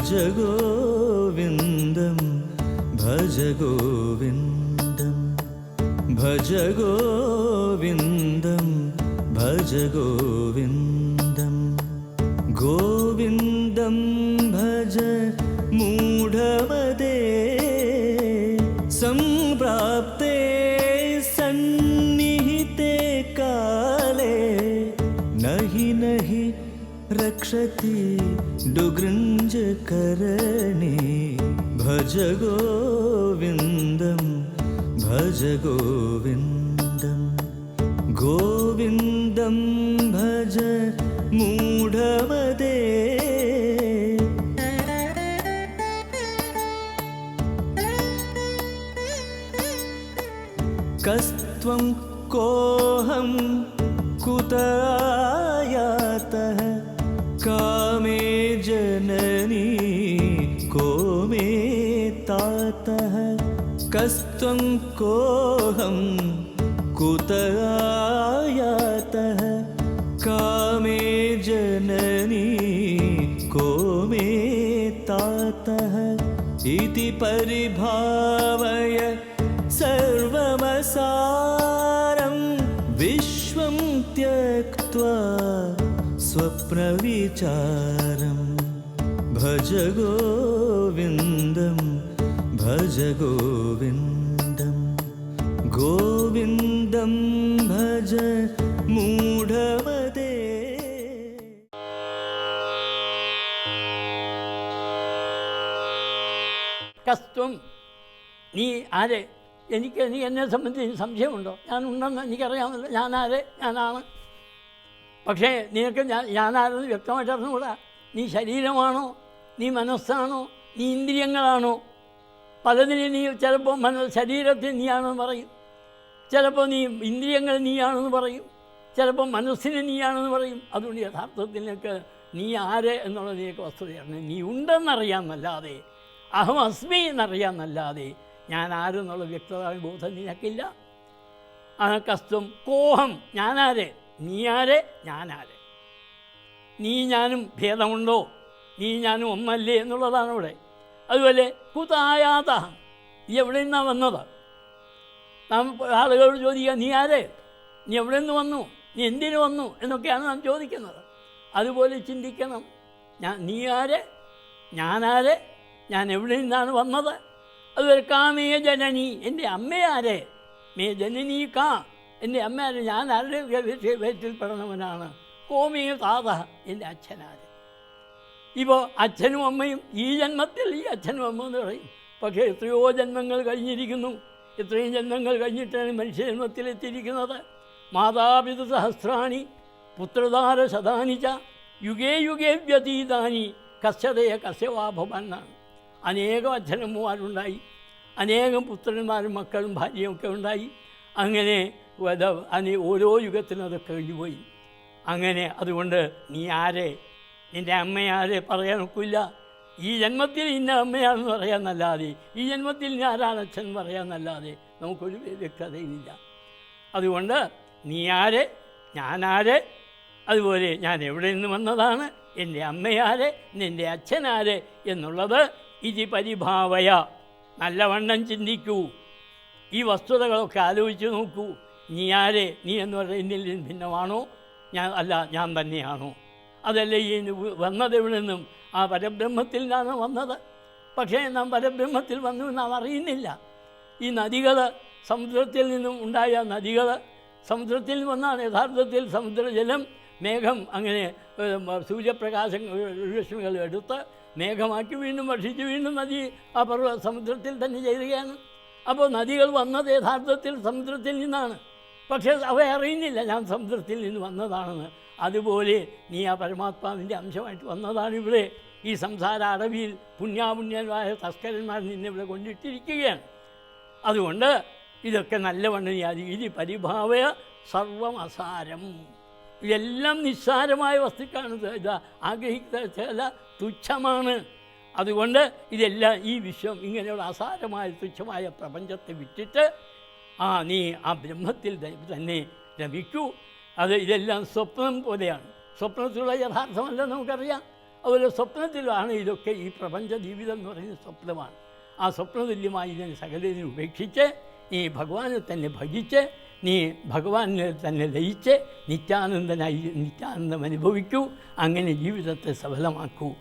ഭജ ഗോവിന്ദം ഭജ ഗോവിന്ദം ഭജ ഗോവിന്ദം ഭജ ഗോവിന്ദം ഗോവിന്ദം ഭജ മൂഢമതേ സംപ്രാപ്തേ സന്നിഹിതേ കാലേ നഹി നഹി രക്ഷതി ഡുഗൃഞ്ജകരണേ ഭജ ഗോവിന്ദം ഭജ ഗോവിന്ദം ഗോവിന്ദം ഭജ മൂഢമതേ കസ്ത്വം കോഹം കുതയാതഃ കാമേ ജനനീ കോ may താതഃ കസ്ത്വം Cochem കുതയാതഃ കാമേ ജനനീ കോ may താതഃ ഇതി പരിഭാവയ സർവമസാരം വിശ്വം ത്യക്ത്വാ സ്വപ്നവിചാരം ഭജ ഗോവിന്ദം ഭജ ഗോവിന്ദം ഗോവിന്ദം ഭജ മൂഢമതേ. കസ്ത്വം, നീ ആരെ? നീ എന്നെ സംബന്ധിച്ച് സംശയമുണ്ടോ? ഞാനുണ്ടെന്ന് എനിക്കറിയാമല്ലോ. ഞാനാരെ? ഞാനാണ്. പക്ഷേ നിനക്ക് ഞാനാരെന്ന് വ്യക്തമായിട്ട് അറിഞ്ഞുകൂടാ. നീ ശരീരമാണോ? നീ മനസ്സാണോ? നീ ഇന്ദ്രിയങ്ങളാണോ? പലതിനെ നീ ചിലപ്പോൾ ശരീരത്തിൽ നീയാണെന്ന് പറയും, ചിലപ്പോൾ നീ ഇന്ദ്രിയങ്ങൾ നീയാണെന്ന് പറയും, ചിലപ്പോൾ മനസ്സിന് നീയാണെന്ന് പറയും. അതുകൊണ്ട് യഥാർത്ഥത്തിൽ നിനക്ക് നീ ആര് എന്നുള്ളത് നിനക്ക് വസ്തുതയാണ്. നീ ഉണ്ടെന്നറിയാമെന്നല്ലാതെ, അഹം അസ്മി എന്നറിയാമെന്നല്ലാതെ ഞാൻ ആരെന്നുള്ള വ്യക്തത ബോധം നിനക്കില്ല. കസ്ത്വം കോഹം, ഞാനാരെ? നീ ആരെ? ഞാനാരെ? നീ ഞാനും ഭേദമുണ്ടോ? നീ ഞാനും ഒന്നല്ലേ എന്നുള്ളതാണ് ഇവിടെ. അതുപോലെ കുതായാത, നീ എവിടെ നിന്നാണ് വന്നത്? നാം ആളുകളോട് ചോദിക്കുക, നീ ആരെ? നീ എവിടെ നിന്ന് വന്നു? നീ എന്തിനു വന്നു എന്നൊക്കെയാണ് നാം ചോദിക്കുന്നത്. അതുപോലെ ചിന്തിക്കണം. നീ ആരെ? ഞാനാരെ? ഞാൻ എവിടെ നിന്നാണ് വന്നത്? അതുപോലെ കാമേ ജനനി, എൻ്റെ അമ്മയാരെ? മേ ജനനി കാ, എൻ്റെ അമ്മയാരെ? ഞാൻ ആരുടെ വീട്ടിൽപ്പെടുന്നവനാണ്? കോമേ താത, എൻ്റെ അച്ഛനാര്? ഇപ്പോൾ അച്ഛനും അമ്മയും ഈ ജന്മത്തിൽ ഈ അച്ഛനും അമ്മ എന്ന് പറയും. പക്ഷേ എത്രയോ ജന്മങ്ങൾ കഴിഞ്ഞിരിക്കുന്നു. എത്രയും ജന്മങ്ങൾ കഴിഞ്ഞിട്ടാണ് മനുഷ്യജന്മത്തിലെത്തിയിരിക്കുന്നത്. മാതാപിതൃ സഹസ്രാണി പുത്രധാര ശതാനി ച യുഗേ യുഗേ വ്യതീതാനി കസ്യതയ കസ്യവാഭവന്നാണ്. അനേകം അച്ഛനമ്മമാരുണ്ടായി, അനേകം പുത്രന്മാരും മക്കളും ഭാര്യയും ഒക്കെ ഉണ്ടായി. അങ്ങനെ ഓരോ യുഗത്തിനും അതൊക്കെ കഴിഞ്ഞുപോയി. അങ്ങനെ അതുകൊണ്ട് നീ ആരെ? നിൻ്റെ അമ്മയാരെ പറയാൻ ഒക്കില്ല. ഈ ജന്മത്തിൽ ഇന്ന അമ്മയാണെന്ന് പറയാമെന്നല്ലാതെ, ഈ ജന്മത്തിൽ ഇന്ന ആരാണ് അച്ഛൻ പറയാമെന്നല്ലാതെ നമുക്കൊരു വ്യക്തതയുമില്ല. അതുകൊണ്ട് നീ ആരെ? ഞാനാരെ? അതുപോലെ ഞാൻ എവിടെ നിന്ന് വന്നതാണ്? എൻ്റെ അമ്മയാരെ? നിൻ്റെ അച്ഛനാരെ? എന്നുള്ളത് ഇതി പരിഭാവയ, നല്ലവണ്ണം ചിന്തിക്കൂ. ഈ വസ്തുതകളൊക്കെ ആലോചിച്ച് നോക്കൂ. നീ ആരെ? നീ എന്ന് പറഞ്ഞാൽ എന്നിൽ നിന്ന് ഭിന്നമാണോ? ഞാൻ തന്നെയാണോ? അതല്ലേ ഈ വന്നത് എവിടെ നിന്നും? ആ പരബ്രഹ്മത്തിൽ നിന്നാണ് വന്നത്. പക്ഷേ നാം പരബ്രഹ്മത്തിൽ വന്നു നാം അറിയുന്നില്ല. ഈ നദികൾ, സമുദ്രത്തിൽ നിന്നും ഉണ്ടായ നദികൾ സമുദ്രത്തിൽ വന്നാണ് യഥാർത്ഥത്തിൽ സമുദ്രജലം, മേഘം, അങ്ങനെ സൂര്യപ്രകാശം രശ്മികൾ എടുത്ത് മേഘമാക്കി വീണ്ടും വർഷിച്ച് വീണ്ടും നദി ആ സമുദ്രത്തിൽ തന്നെ ചേരുകയാണ്. അപ്പോൾ നദികൾ വന്നത് യഥാർത്ഥത്തിൽ സമുദ്രത്തിൽ നിന്നാണ്. പക്ഷേ അവ അറിയുന്നില്ല ഞാൻ സമുദ്രത്തിൽ നിന്ന് വന്നതാണെന്ന്. അതുപോലെ നീ ആ പരമാത്മാവിൻ്റെ അംശമായിട്ട് വന്നതാണ് ഇവിടെ. ഈ സംസാര അടവിയിൽ പുണ്യാപുണ്യരായ തസ്കരന്മാർ നിന്നെ ഇവിടെ കൊണ്ടിട്ടിരിക്കുകയാണ്. അതുകൊണ്ട് ഇതൊക്കെ നല്ലവണ്ണം ഇതി പരിഭാവയ സർവം അസാരം, ഇതെല്ലാം നിസ്സാരമായ വസ്തുക്കളാണ്. ഇത് ആഗ്രഹിച്ച തുച്ഛമാണ്. അതുകൊണ്ട് ഇതെല്ലാം ഈ വിശ്വം ഇങ്ങനെയുള്ള അസാരമായ തുച്ഛമായ പ്രപഞ്ചത്തെ വിട്ടിട്ട് നീ ആ ബ്രഹ്മത്തിൽ തന്നെ രമിക്കൂ. ഇതെല്ലാം സ്വപ്നം പോലെയാണ്. സ്വപ്നത്തിലുള്ള യഥാർത്ഥമല്ല നമുക്കറിയാം. അതുപോലെ സ്വപ്നത്തിലാണ് ഇതൊക്കെ. ഈ പ്രപഞ്ച ജീവിതം എന്ന് പറയുന്നത് സ്വപ്നമാണ്. ആ സ്വപ്നതുല്യമായി ഇതിനെ സകലതിനെ ഉപേക്ഷിച്ച് നീ ഭഗവാനെ തന്നെ ഭജിച്ച് നീ ഭഗവാനെ തന്നെ ലയിച്ച് നിത്യാനന്ദനായി നിത്യാനന്ദം അനുഭവിക്കൂ. അങ്ങനെ ജീവിതത്തെ സഫലമാക്കൂ.